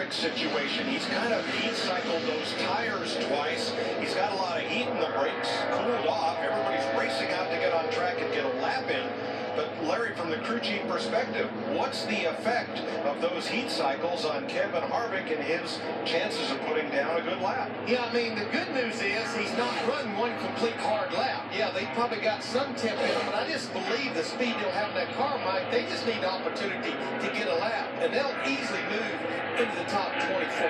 Harvick's situation. He's kind of heat cycled those tires twice. He's got a lot of heat in the brakes, cooled off. Everybody's racing out to get on track and get a lap in. But Larry, from the crew chief perspective, what's the effect of those heat cycles on Kevin Harvick and his chances of putting down a good lap? Yeah, I mean, the good news is he's not running one complete hard lap. Yeah, they probably got some temp in them, but I just believe the speed they'll have in that car, Mike, they just need the opportunity to get a lap, and they'll easily move into the top 24.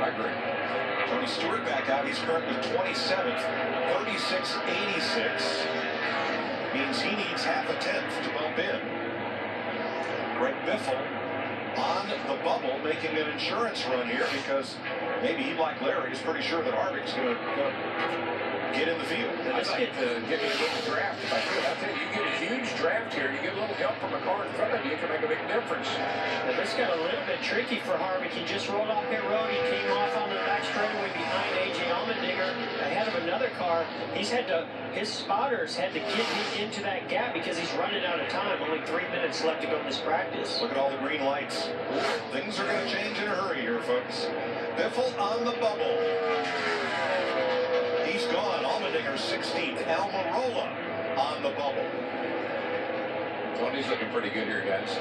I agree. Tony Stewart back out. He's currently 27th, 36.86. Means he needs half a tenth to bump in. Greg Biffle on the bubble, making an insurance run here because maybe he, like Larry, is pretty sure that Harvick's going to get in the field. I'd like to get a little draft if I could. I tell you, you get a huge draft here. You get a little help from a car in front of you. It can make a big difference. Well, this got a little bit tricky for Harvick. He just rolled off pit road. He came off on the back straightaway behind A.J. Allmendinger, ahead of another car. His spotters had to get him into that gap because he's running out of time. Only 3 minutes left to go in this practice. Look at all the green lights. Things are going to change in a hurry here, folks. Biffle on the bubble. He's gone. Allmendinger 16th. Almirola on the bubble. Tony's looking pretty good here, guys.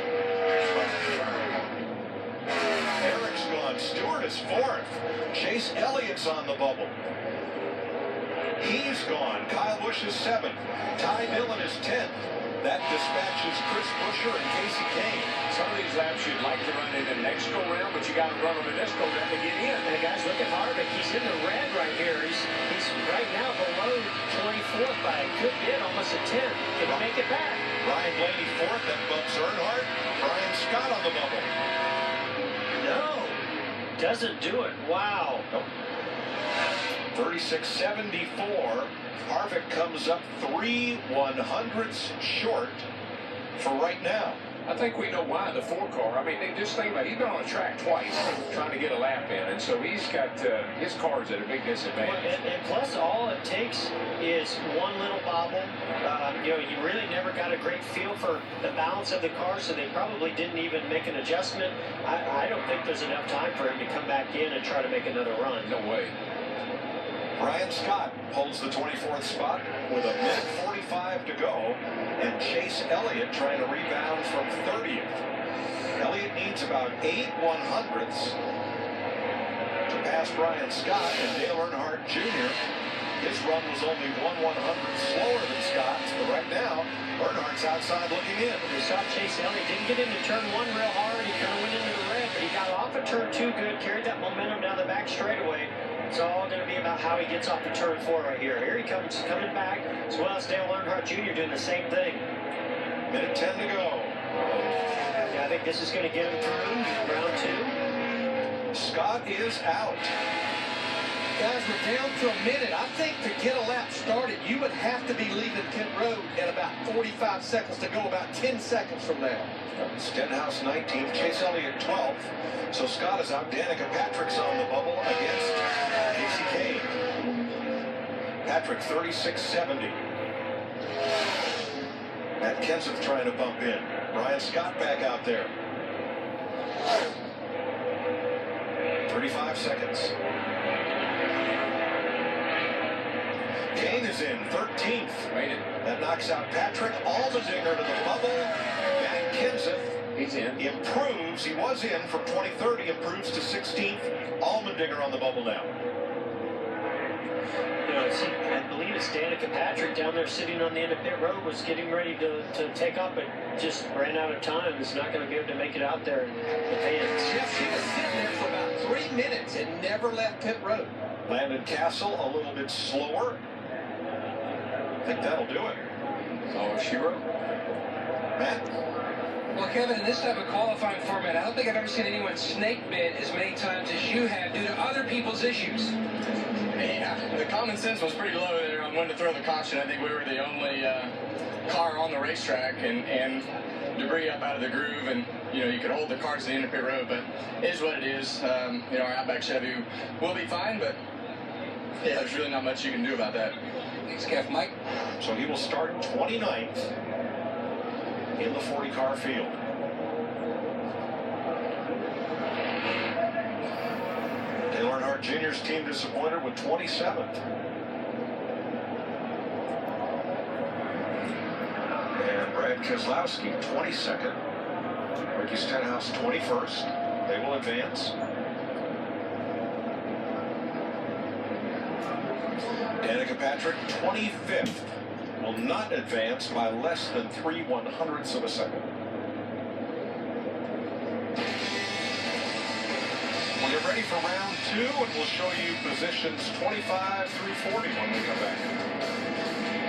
Eric's gone. Stewart is 4th. Chase Elliott's on the bubble. He's gone. Kyle Busch is 7th. Ty Dillon is 10th. That dispatches Chris Buescher and Casey Kane. Some of these laps you'd like to run in the next go-round, but you got to run them in this go-round to get in. And guys, look at Harvick. He's in the red right here. He's right now below 24th by a good bit, almost a 10th. Can he make it back? Ryan Blaney 4th. That bumps Earnhardt. Brian Scott on the bubble. No. Doesn't do it. Wow. Nope. 36.74. Harvick comes up 3/100ths short for right now. I think we know why the 4 car. I mean, just think about it. He's been on the track twice trying to get a lap in, and so he's got his car's at a big disadvantage. And plus, all it takes is one little bobble. You really never got a great feel for the balance of the car, so they probably didn't even make an adjustment. I don't think there's enough time for him to come back in and try to make another run. No way. Brian Scott holds the 24th spot with 1:45 to go, and Chase Elliott trying to rebound from 30th. Elliott needs about 8/100ths to pass Brian Scott, and Dale Earnhardt Jr. His run was only 1/100th slower than Scott's, but right now Earnhardt's outside looking in. We saw Chase Elliott didn't get into turn 1 real hard. He kind of went into the red, but he got off of turn 2 good, carried that momentum down the back straightaway. It's all going to be about how he gets off the turn 4 right here. Here he comes, coming back, as well as Dale Earnhardt Jr. doing the same thing. Minute 10 to go. Yeah, I think this is going to get him through round 2. Scott is out. Guys, we're down to a minute. I think to get a lap started, you would have to be leaving pit road at about 45 seconds to go, about 10 seconds from now. Stenhouse 19th, Chase Elliott 12th. So Scott is out. Danica Patrick's on the bubble against Casey Kane. Patrick 36.70. Matt Kenseth trying to bump in. Brian Scott back out there. 35 seconds. Kane is in 13th. Made it. That knocks out Patrick. Allmendinger to the bubble. Matt Kenseth He's in. improves. He was in from 23rd. He improves to 16th. Allmendinger on the bubble now. I believe it's Danica Patrick down there sitting on the end of pit road was getting ready to take up, but just ran out of time. Is not going to be able to make it out there in the fans. Jeff, she was sitting there for about 3 minutes and never left pit road. Landon Castle a little bit slower. I think that'll do it. Oh, she wrote. Matt? Well, Kevin, in this type of qualifying format, I don't think I've ever seen anyone snake bit as many times as you have due to other people's issues. Yeah, the common sense was pretty low there on when to throw the caution. I think we were the only car on the racetrack and debris up out of the groove, and you could hold the cars to the end of pit road, but it is what it is. Our Outback Chevy will be fine, but yeah, there's really not much you can do about that. Thanks, Kev. Mike? So he will start 29th in the 40-car field. Earnhardt Jr.'s team disappointed with 27th. And Brad Keselowski, 22nd. Ricky Stenhouse, 21st. They will advance. Danica Patrick, 25th. Will not advance by less than 3/100ths of a second. We'll get ready for round 2, and we'll show you positions 25 through 40 when we come back.